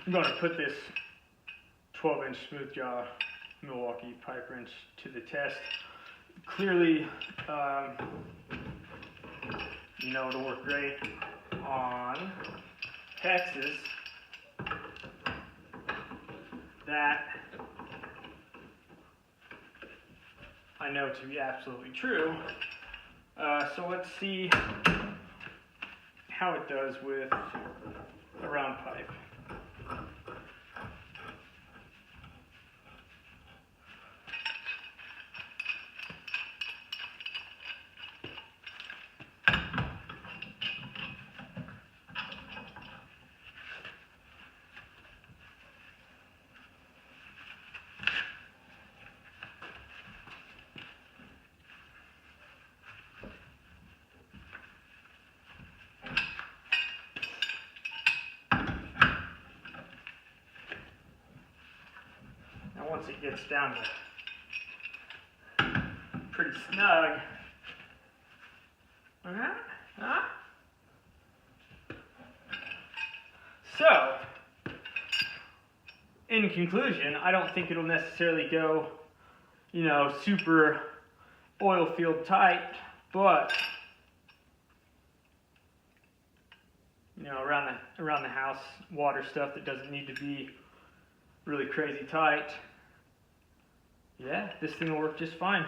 I'm going to put this 12-inch smooth jaw Milwaukee pipe wrench to the test. Clearly, it'll work great on Texas. That I know to be absolutely true. So let's see how it does with a round pipe. Once it gets down to pretty snug, So, in conclusion, I don't think it'll necessarily go, super oil field tight, but around the house, water stuff that doesn't need to be really crazy tight. Yeah, this thing will work just fine.